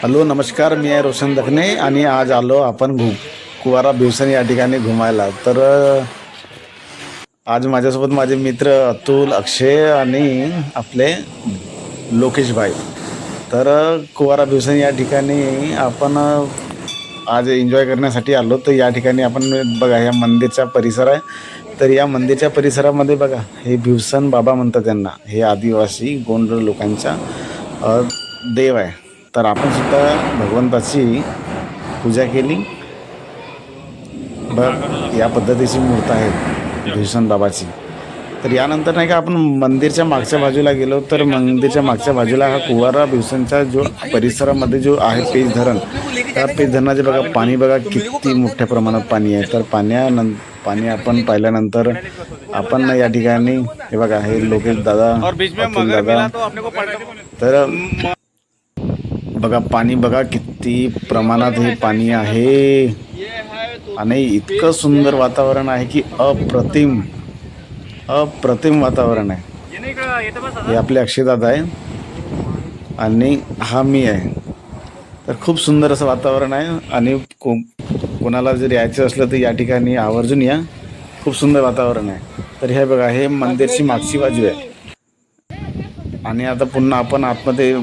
Hello नमस्कार, मी आहे रोशन दखने आणि आज आलो आपण कुवारा भिवसन या ठिकाणी घुमायला. तर आज माझ्यासोबत माझे मित्र अतुल, अक्षय आणि आपले लोकेश भाई. तर कुवारा भिवसन या ठिकाणी आपण आज एन्जॉय करण्यासाठी आलो. तर या ठिकाणी आपण बघा, या मंदिरचा परिसर आहे. तर या मंदिरच्या परिसरामध्ये बघा, हे भिवसन बाबा म्हणतात त्यांना. हे आदिवासी गोंड लोकांचा देव आहे. तर आपण सुद्धा भगवंताची पूजा केली. बघ, या पद्धतीची मूर्त आहे भिवसन बाबाची. तर यानंतर नाही का आपण मंदिरच्या मागच्या बाजूला गेलो. तर मंदिरच्या मागच्या बाजूला हा कुवारा भिवसनचा जो परिसरामध्ये जो आहे पेज धरण, त्या पेज धरणाचे बघा पाणी बघा किती मोठ्या प्रमाणात पाणी आहे. तर पाणी आपण पाहिल्यानंतर आपण या ठिकाणी हे बघा, हे लोकेश दादा, अतुल दादा, तर बघा पाणी बघा किती प्रमाणात हे पाणी आहे आणि इतकं सुंदर वातावरण आहे की अप्रतिम वातावरण आहे. हे आपले अक्षयदादा आहे आणि हा मी आहे. तर खूप सुंदर असं वातावरण आहे आणि कोणाला जर यायचं असलं तर या ठिकाणी आवर्जून या. खूप सुंदर वातावरण आहे. तर हे बघा, हे मंदिरची मागची बाजू आहे आणि आता पुन्हा आपण आतमध्ये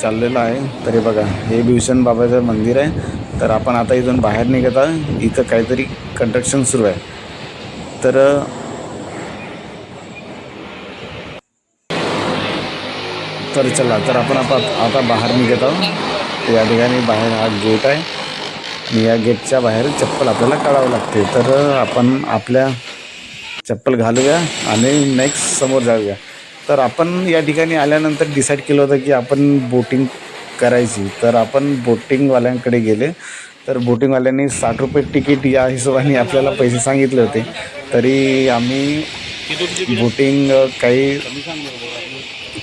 चाललेलं आहे. तर हे बघा, हे भिवसन बाबाचं मंदिर आहे. तर आपण आता इथून बाहेर निघत आहे. इथं काहीतरी कंस्ट्रक्शन सुरू आहे. तर चला, तर आपण आता बाहेर निघत आहोत. या ठिकाणी बाहेर हा गेट आहे आणि या गेटच्या बाहेर चप्पल आपल्याला काढावं लागते. तर आपण आपल्या चप्पल घालूया आणि नेक्स्ट समोर जाऊया. तर आपण या ठिकाणी आल्यानंतर डिसाईड केलं होतं की आपण बोटिंग करायची. तर आपण बोटिंगवाल्यांकडे गेले. तर बोटिंगवाल्यांनी 60 रुपये तिकीट या हिशोबाने आपल्याला पैसे सांगितले होते. तरी आम्ही बोटिंग काही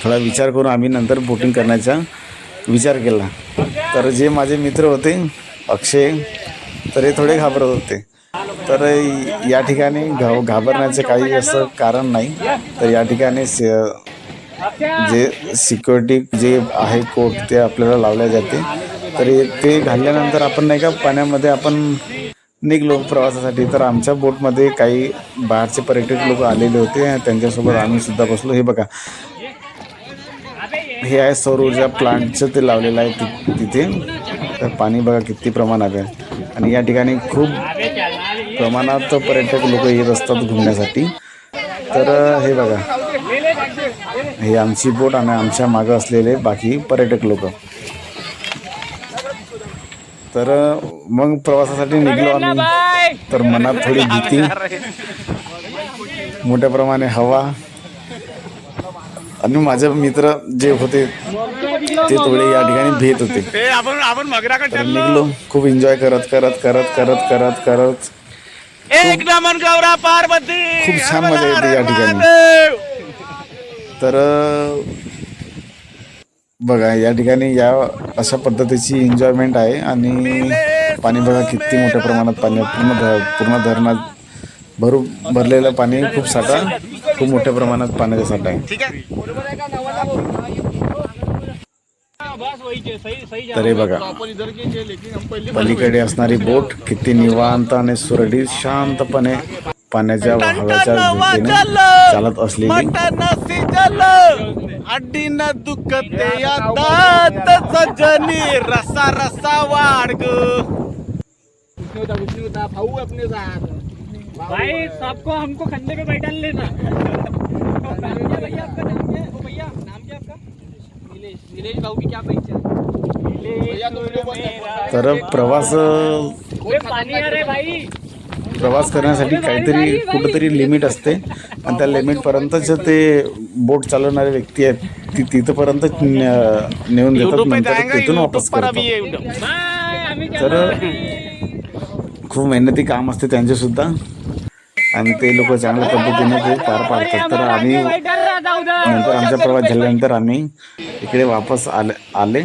थोडा विचार करून आम्ही नंतर बोटिंग करण्याचा विचार केला. तर जे माझे मित्र होते अक्षय, तर हे थोडे घाबरत होते. तर या ठिकाणी घाबरण्याचं काही असं कारण नाही. तर या ठिकाणी जे सिक्युरिटी जे आहे कोट, ते आपल्याला लावले जाते. तर ते घालल्यानंतर आपण नाही का पाण्यामध्ये आपण निघलो प्रवासासाठी. तर आमच्या बोटमध्ये काही बाहेरचे पर्यटक लोक आलेले होते, त्यांच्यासोबत आम्ही सुद्धा बसलो. हे बघा, हे आहे सौर ऊर्जा प्लांटचं ते लावलेलं आहे तिथे. तर पाणी बघा किती प्रमाणात आहे आणि या ठिकाणी खूप प्रमाणात पर्यटक लोक येत असतात घुमण्यासाठी. तर हे बघा, हे आमची बोट आणि आमच्या मागं असलेले बाकी पर्यटक लोक. तर मग प्रवासासाठी निघलो आम्ही. तर मनात थोडी भीती, मोठ्या प्रमाणे हवा आणि माझे मित्र जे होते ते थोडे या ठिकाणी भेट होते. तर निघलो खूप एन्जॉय करत खूप छान मजा येते या ठिकाणी. तर बघा, या ठिकाणी या अशा पद्धतीची एन्जॉयमेंट आहे आणि पाणी बघा किती मोठ्या प्रमाणात पाणी, पूर्ण धरणात भरलेलं पाणी, खूप मोठ्या प्रमाणात पाण्याचा साठा आहे. तर हे बघा, पलीकडे असणारी बोट किती निवांत आणि सुरळीत शांतपणे पाण्याच्या वाहवाच्या दिशेने चालत असलेली. अड्डी न दुखते या दात सजनी रसा रसा वाढ भाऊ अपने साथ भाई सबको हमको कंधे पे बैठा लेना. भैया आपका नाम क्या है? ओ भैया नाम क्या आपका? नीलेश भाऊ की क्या पहचान? तर प्रवास करण्यासाठी काहीतरी कुठंतरी लिमिट असते आणि त्या लिमिटपर्यंतच ते बोट चालवणारे व्यक्ती आहेत तिथंपर्यंत नेऊन देतात, नंतर तिथून वापस करतात. तर खूप मेहनती काम असते त्यांचे सुद्धा आणि ते लोक चांगल्या पद्धतीने ते पार पाडतात. तर आम्ही नंतर आमचा प्रवास झाल्यानंतर आम्ही इकडे वापस आले.